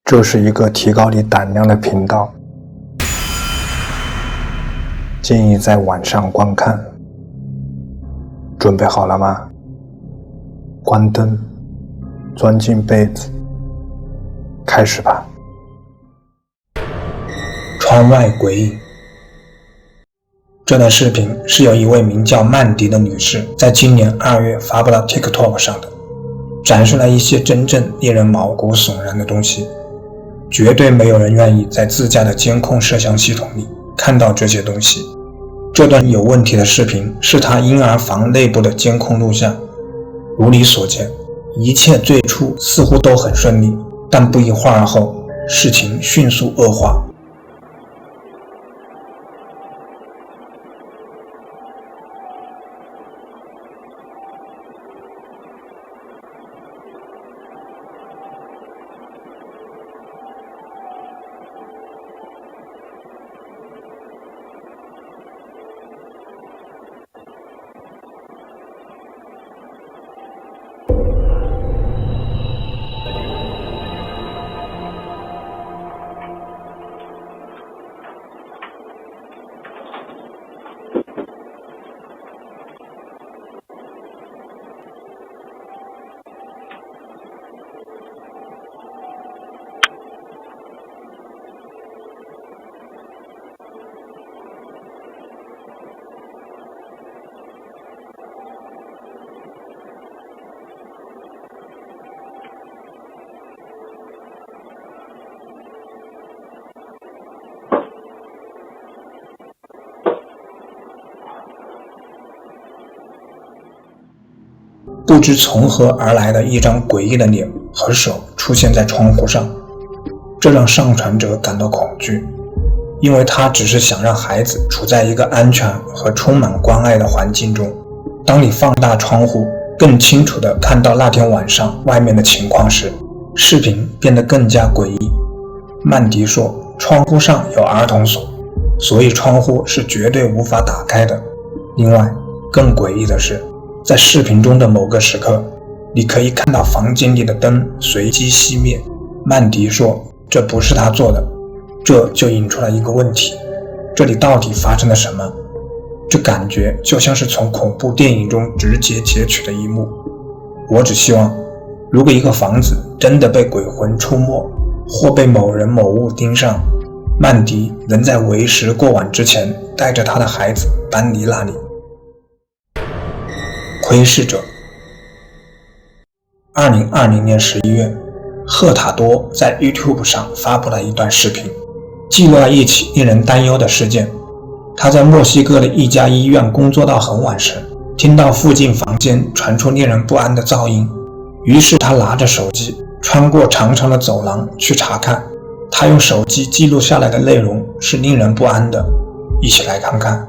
这是一个提高你胆量的频道，建议在晚上观看。准备好了吗？关灯，钻进被子，开始吧。窗外诡异。这段视频是由一位名叫曼迪的女士在今年2月发布到 TikTok 上的，展示了一些真正令人毛骨悚然的东西。绝对没有人愿意在自家的监控摄像系统里看到这些东西。这段有问题的视频是她婴儿房内部的监控录像。如你所见，一切最初似乎都很顺利，但不一会儿后，事情迅速恶化。不知从何而来的一张诡异的脸和手出现在窗户上，这让上传者感到恐惧，因为他只是想让孩子处在一个安全和充满关爱的环境中。当你放大窗户，更清楚地看到那天晚上外面的情况时，视频变得更加诡异。曼迪说，窗户上有儿童锁，所以窗户是绝对无法打开的。另外，更诡异的是，在视频中的某个时刻，你可以看到房间里的灯随机熄灭。曼迪说，这不是他做的，这就引出了一个问题：这里到底发生了什么？这感觉就像是从恐怖电影中直接截取的一幕。我只希望，如果一个房子真的被鬼魂出没，或被某人某物盯上，曼迪能在为时过晚之前带着他的孩子搬离那里。窥视者。2020年11月，赫塔多在 YouTube 上发布了一段视频，记录了一起令人担忧的事件。他在墨西哥的一家医院工作到很晚时，听到附近房间传出令人不安的噪音，于是他拿着手机穿过长长的走廊去查看。他用手机记录下来的内容是令人不安的，一起来看看。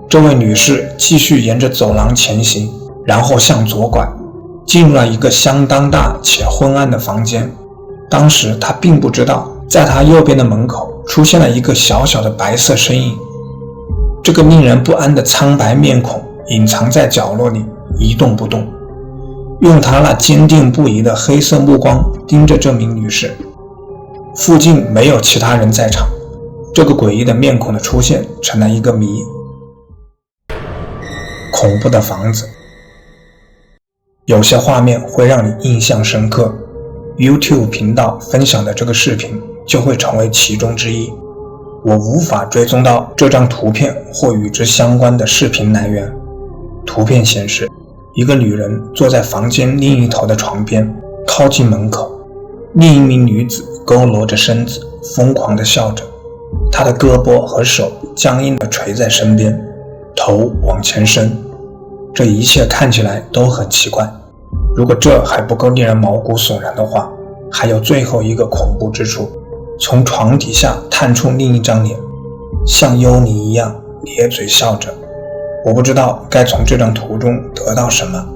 这位女士继续沿着走廊前行，然后向左拐，进入了一个相当大且昏暗的房间。当时她并不知道，在她右边的门口出现了一个小小的白色身影。这个令人不安的苍白面孔隐藏在角落里，一动不动，用她那坚定不移的黑色目光盯着这名女士。附近没有其他人在场，这个诡异的面孔的出现成了一个谜。恐怖的房子。有些画面会让你印象深刻， YouTube 频道分享的这个视频就会成为其中之一。我无法追踪到这张图片或与之相关的视频来源。图片显示，一个女人坐在房间另一头的床边，靠近门口，另一名女子佝偻着身子，疯狂地笑着，她的胳膊和手僵硬地垂在身边，头往前伸。这一切看起来都很奇怪，如果这还不够令人毛骨悚然的话，还有最后一个恐怖之处，从床底下探出另一张脸，像幽灵一样咧嘴笑着。我不知道该从这张图中得到什么，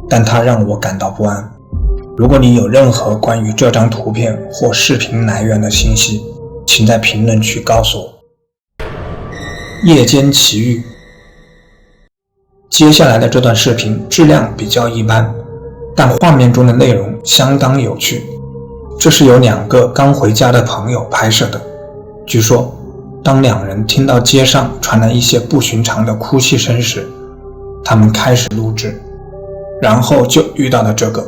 但它让我感到不安。如果你有任何关于这张图片或视频来源的信息，请在评论区告诉我。夜间奇遇。接下来的这段视频质量比较一般，但画面中的内容相当有趣。这是由2个刚回家的朋友拍摄的。据说当2人听到街上传来一些不寻常的哭泣声时，他们开始录制，然后就遇到了这个。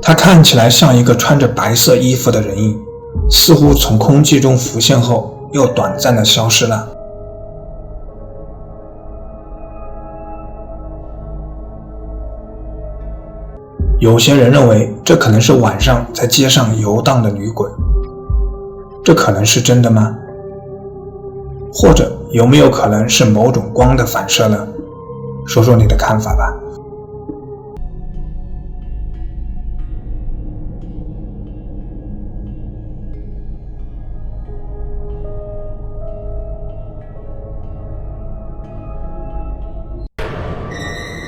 他看起来像一个穿着白色衣服的人影，似乎从空气中浮现后又短暂地消失了。有些人认为这可能是晚上在街上游荡的女鬼，这可能是真的吗？或者有没有可能是某种光的反射呢？说说你的看法吧。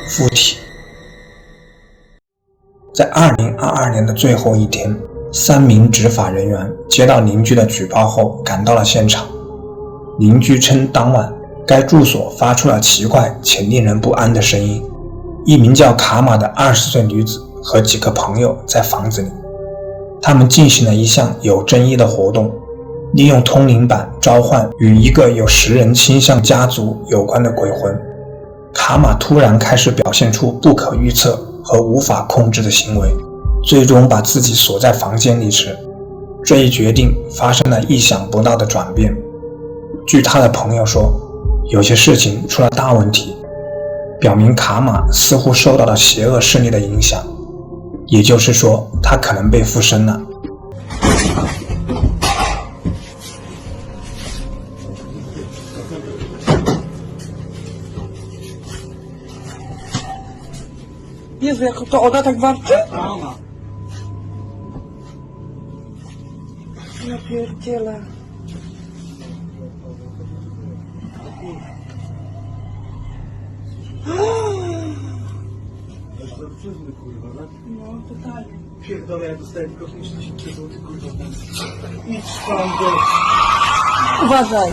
附体。在2022年的最后一天，3名执法人员接到邻居的举报后赶到了现场。邻居称当晚该住所发出了奇怪且令人不安的声音。一名叫卡玛的20岁女子和几个朋友在房子里，他们进行了一项有争议的活动，利用通灵板召唤与一个有食人倾向家族有关的鬼魂。卡玛突然开始表现出不可预测和无法控制的行为，最终把自己锁在房间里时，这一决定发生了意想不到的转变。据他的朋友说，有些事情出了大问题，表明卡玛似乎受到了邪恶势力的影响，也就是说他可能被附身了。Jezu, jak to ona tak warczy? Ja pierdzielę. No, totalnie. Pierdolę, ja dostaję tylko 5000 zł, kurwa. Idź tam, uważaj.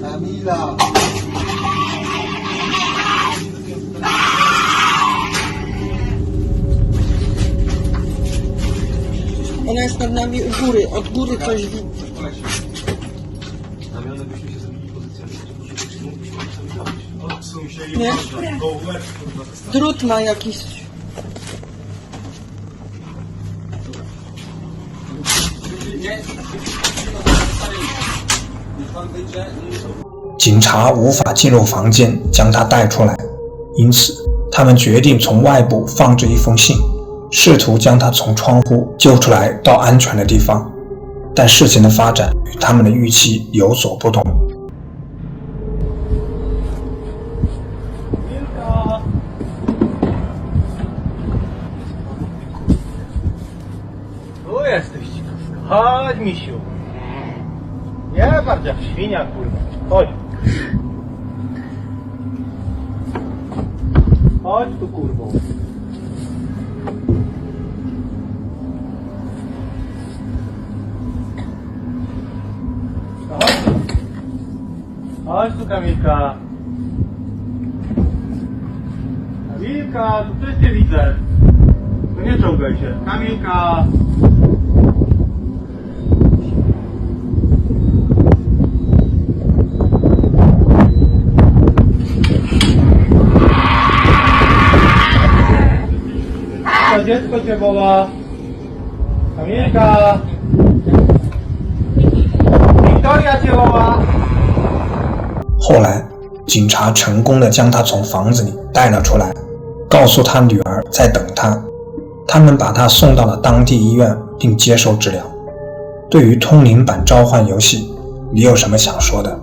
Kamila! Ona jest nad nami u góry, od góry coś widzi. Znamione byśmy się zrobili pozycjami, mógłbyśmy sobie zrobić. Odsuń się i Nie? Drut ma jakiś. Nie? 警察无法进入房间将他带出来，因此他们决定从外部放置一封信，试图将他从窗户救出来到安全的地方。但事情的发展与他们的预期有所不同。Tu jesteś, chodź, misiu. Nie bardziej jak świnia, kurwa. Chodź. Chodź tu, kurwo. Chodź tu, Kamilka. Kamilka, to też cię widzę. To nie czołgaj się. Kamilka. To dziecko cię woła. Kamilka. Wiktoria cię woła. 后来，警察成功地将他从房子里带了出来，告诉他女儿在等他。他们把他送到了当地医院，并接受治疗。对于通灵版召唤游戏，你有什么想说的？